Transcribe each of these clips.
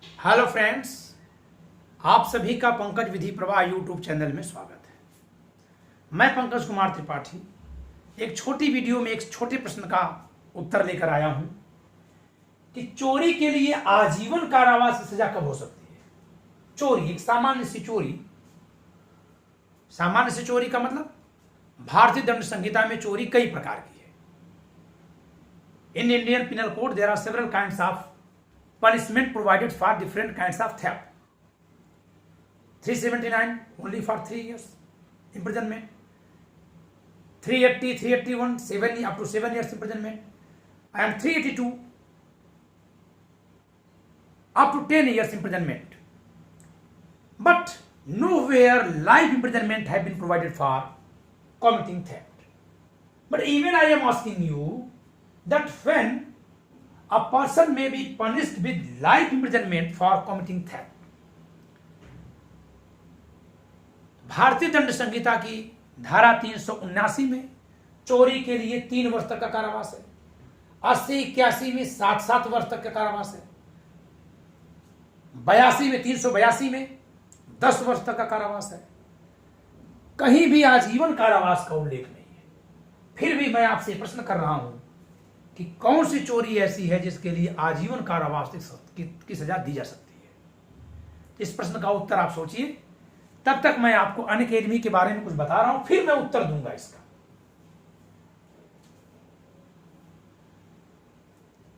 Hello friends, आप सभी का पंकज विधि प्रवाह यूट्यूब चैनल में स्वागत है। मैं पंकज कुमार त्रिपाठी एक छोटी वीडियो में एक छोटे प्रश्न का उत्तर लेकर आया हूं कि चोरी के लिए आजीवन कारावास की सजा कब हो सकती है। चोरी, एक सामान्य सी चोरी का मतलब भारतीय दंड संहिता में चोरी कई प्रकार की है। In Indian penal code there are several kinds of punishment provided for different kinds of theft. 379 only for 3 years imprisonment, 380, 381 7 up to 7 years imprisonment, and 382 up to 10 years imprisonment. But nowhere life imprisonment have been provided for committing theft. But even I am asking you that when a person may be punished with life imprisonment for committing theft. भारतीय दंड संहिता की धारा 379 में चोरी के लिए 3 वर्ष तक का कारावास है। 80, 81 में 7 वर्ष तक का कारावास है। 82 में 382 में 10 वर्ष तक का कारावास है। कहीं भी आजीवन कारावास का उल्लेख नहीं है। फिर भी मैं आपसे प्रश्न कर रहा हूं कि कौन सी चोरी ऐसी है जिसके लिए आजीवन कारावास की सजा दी जा सकती है। इस प्रश्न का उत्तर आप सोचिए। तब तक मैं आपको अनअकैडमी के बारे में कुछ बता रहा हूं, फिर मैं उत्तर दूंगा इसका।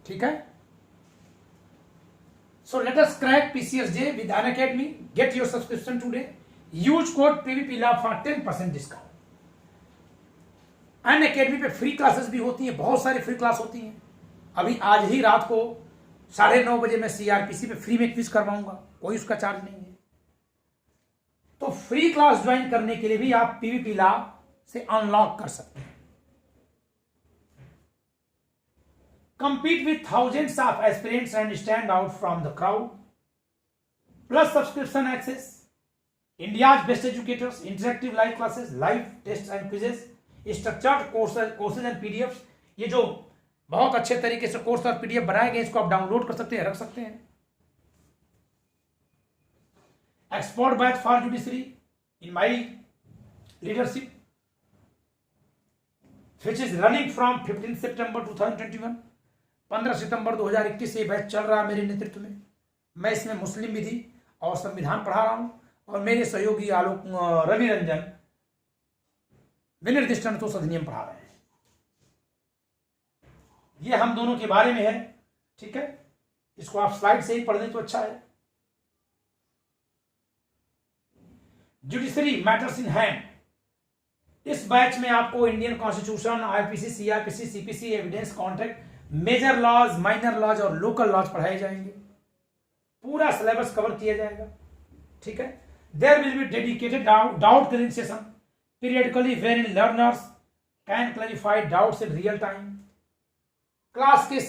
ठीक है। So let us crack PCSJ with Unacademy. Get your subscription today. Use code PVP lab for 10% discount. Unacademy पे फ्री क्लासेस भी होती हैं, बहुत सारी फ्री क्लास होती हैं। अभी आज ही रात को 9:30 बजे मैं सीआरपीसी पे फ्री में क्विज करवाऊंगा, कोई उसका चार्ज नहीं है। तो फ्री क्लास ज्वाइन करने के लिए भी आप पीवीपी लैब से अनलॉक कर सकते हैं। compete with thousands of aspirants and stand out from the crowd, plus subscription access, India's best educators, interactive live classes, live tests and quizzes, structured courses and PDF. ये जो बहुत अच्छे तरीके से कोर्स और पीडीएफ बनाए गए, इसको आप डाउनलोड कर सकते हैं, रख सकते हैं। Expert batch for judiciary in my leadership which is running from 15 सितंबर 2021। 15 सितंबर 2021 से बैच चल रहा है मेरे नेतृत्व में। मैं इसमें मुस्लिम विधि और संविधान पढ़ा रहा हूं और मेरे सहयोगी आलोक रवि रंजन विनिर्दिष्ट अनुतोष अधिनियम पढ़ा रहे हैं। ये हम दोनों के बारे में है। ठीक है, इसको आप स्लाइड से ही पढ़ लें तो अच्छा है। Judiciary matters in hand. इस बैच में आपको Indian constitution, IPC, CRPC, CPC, evidence, contract, major laws, minor laws और लोकल लॉज पढ़ाए जाएंगे। पूरा सिलेबस कवर किया जाएगा। ठीक है। There will be dedicated doubt clearing session periodically wherein learners can clarify doubts in real time। Class के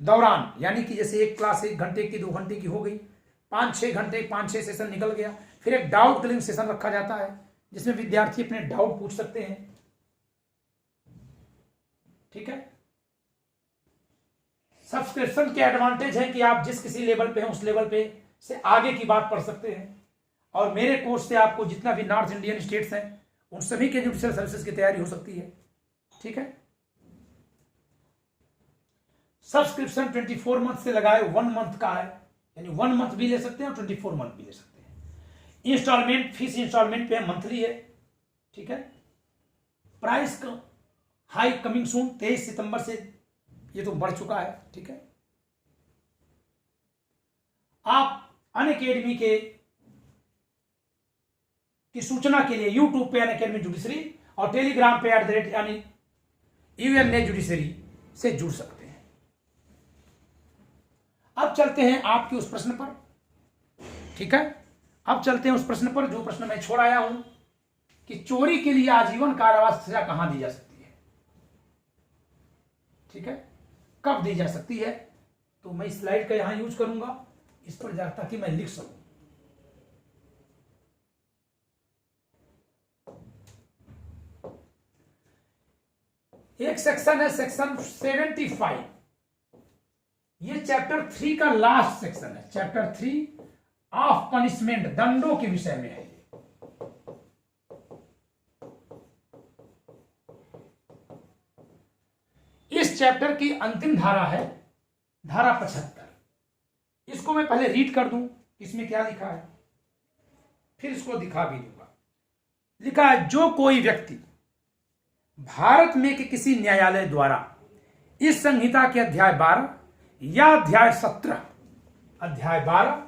दौरान, यानी कि जैसे एक क्लास 1 घंटे की 2 घंटे की हो गई, 5-6 घंटे 5-6 सेशन निकल गया, फिर एक डाउट क्लियरिंग सेशन रखा जाता है जिसमें विद्यार्थी अपने डाउट पूछ सकते हैं। ठीक है। सब्सक्रिप्शन के एडवांटेज है कि आप जिस किसी लेवल पे हैं उस लेवल पे से आगे की बात पढ़ सकते हैं और मेरे कोर्स से आपको जितना भी नॉर्थ इंडियन स्टेट्स हैं उन सभी के जुडिशियल सर्विसेज की तैयारी हो सकती है। ठीक है। सब्सक्रिप्शन 24 मंथ से लगाए 1 मंथ का है, यानी 1 मंथ भी ले सकते हैं और 24 मंथ भी ले सकते हैं। इंस्टॉलमेंट, फीस इंस्टॉलमेंट पे मंथली है। ठीक है। प्राइस हाई कमिंग सून, 23 सितंबर से ये तो बढ़ चुका है। ठीक है। आप अनअकैडमी की सूचना के लिए यूट्यूब पे अनअकैडमी जुडिशरी और टेलीग्राम पे @UNA जुडिशरी से जुड़ सकते हैं। अब चलते हैं आपके उस प्रश्न पर। ठीक है। अब चलते हैं उस प्रश्न पर जो प्रश्न मैं छोड़ आया हूं कि चोरी के लिए आजीवन कारावास सजा कहां दी जा सकती है। ठीक है, कब दी जा सकती है। तो मैं इस स्लाइड का यहां यूज करूंगा इस पर ताकि मैं लिख सकूं। एक सेक्शन है सेक्शन 75 ये चैप्टर 3 का लास्ट सेक्शन है। चैप्टर 3 ऑफ पनिशमेंट, दंडों के विषय में है। इस चैप्टर की अंतिम धारा है धारा 75। इसको मैं पहले रीड कर दूं इसमें क्या लिखा है, फिर इसको दिखा भी दूंगा। लिखा है, जो कोई व्यक्ति भारत में के किसी न्यायालय द्वारा इस संहिता के अध्याय 12 या अध्याय 17, अध्याय 12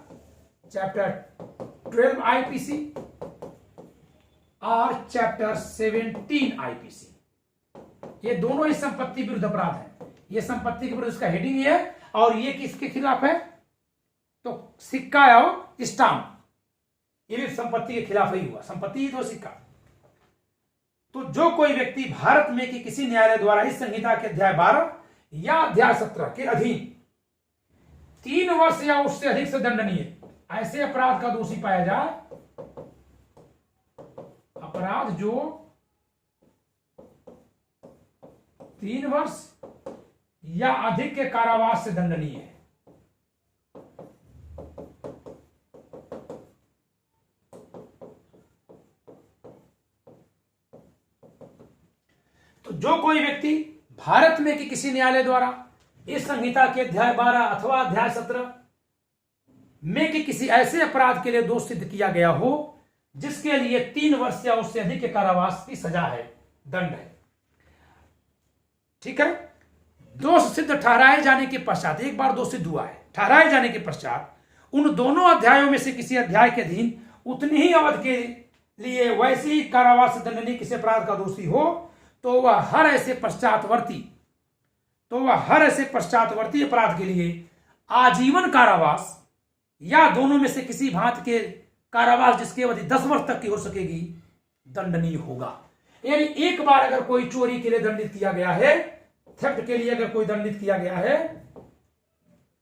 चैप्टर 12 आईपीसी और चैप्टर 17 आईपीसी, ये दोनों ही संपत्ति विरुद्ध अपराध है। ये संपत्ति के विरुद्ध इसका हेडिंग ये है, और ये किसके खिलाफ है, तो सिक्का और स्टाम्प, ये भी संपत्ति के खिलाफ ही हुआ। संपत्ति ही तो सिक्का। तो जो कोई व्यक्ति भारत में कि किसी न्यायालय द्वारा इस संहिता के अध्याय 12 या अध्याय 17 के अधीन 3 वर्ष या उससे अधिक से दंडनीय ऐसे अपराध का दोषी पाया जाए, अपराध जो 3 वर्ष या अधिक के कारावास से दंडनीय है, तो जो कोई व्यक्ति भारत में कि किसी न्यायालय द्वारा इस संहिता के अध्याय 12 अथवा अध्याय 17 में कि किसी ऐसे अपराध के लिए दोष सिद्ध किया गया हो जिसके लिए 3 वर्ष या उससे अधिक के कारावास की सजा है, दंड है। ठीक है। दोष सिद्ध ठहराए जाने के पश्चात, एक बार दोष सिद्ध हुआ है, ठहराए जाने के पश्चात उन दोनों अध्यायों में से किसी अध्याय के अधीन उतनी ही अवधि के लिए वैसे ही कारावास से दंडनीय किसी अपराध का दोषी हो, तो वह हर ऐसे पश्चातवर्ती अपराध के लिए आजीवन कारावास या दोनों में से किसी भांति के कारावास जिसकी अवधि 10 वर्ष तक की हो सकेगी, दंडनीय होगा। यानी एक बार अगर कोई चोरी के लिए दंडित किया गया है, थेफ्ट के लिए अगर कोई दंडित किया गया है,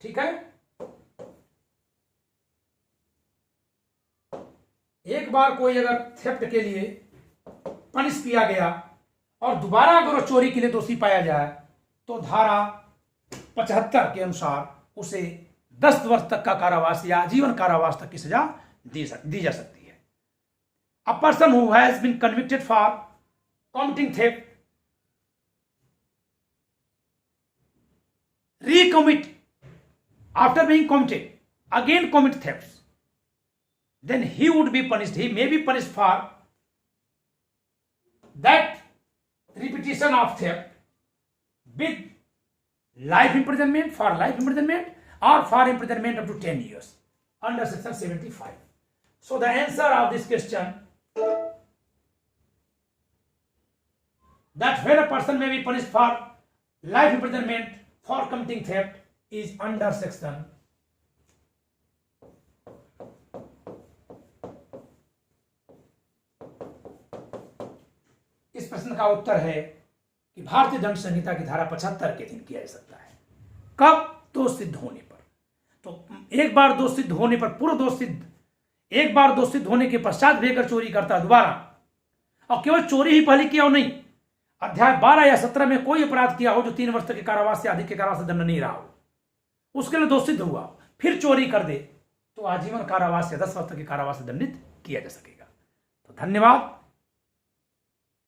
ठीक है, एक बार कोई अगर थेफ्ट के लिए पनिश किया गया और दोबारा अगर वो चोरी के लिए दोषी पाया जाए, तो धारा 75 के अनुसार उसे 10 वर्ष तक का कारावास या आजीवन कारावास तक की सजा दी जा सकती है। A person who has been convicted for committing theft recommit after being committed again commit thefts, then he would be punished, he may be punished for that repetition of theft with life imprisonment, for life imprisonment, or for imprisonment up to 10 years under section 75. So the answer of this question, that when a person may be punished for life imprisonment for committing theft is under section 75. इस प्रश्न का उत्तर है कि भारतीय दंड संहिता की धारा 75 के अधीन किया जा सकता है। कब? दोष सिद्ध होने पर। तो एक बार दोष सिद्ध होने पर, पूर्व दोष सिद्ध, एक बार दोष सिद्ध होने के पश्चात भी अगर चोरी करता है दोबारा, और केवल चोरी ही पहले किया हो, नहीं, अध्याय 12 या 17 में कोई अपराध किया हो जो 3 वर्ष तक के कारावास से अधिक के कारावास से दंड नहीं रहा हो, उसके लिए दोष सिद्ध हुआ, फिर चोरी कर दे, तो आजीवन कारावास या 10 वर्ष तक के कारावास से दंडित किया जा सकेगा। तो धन्यवाद।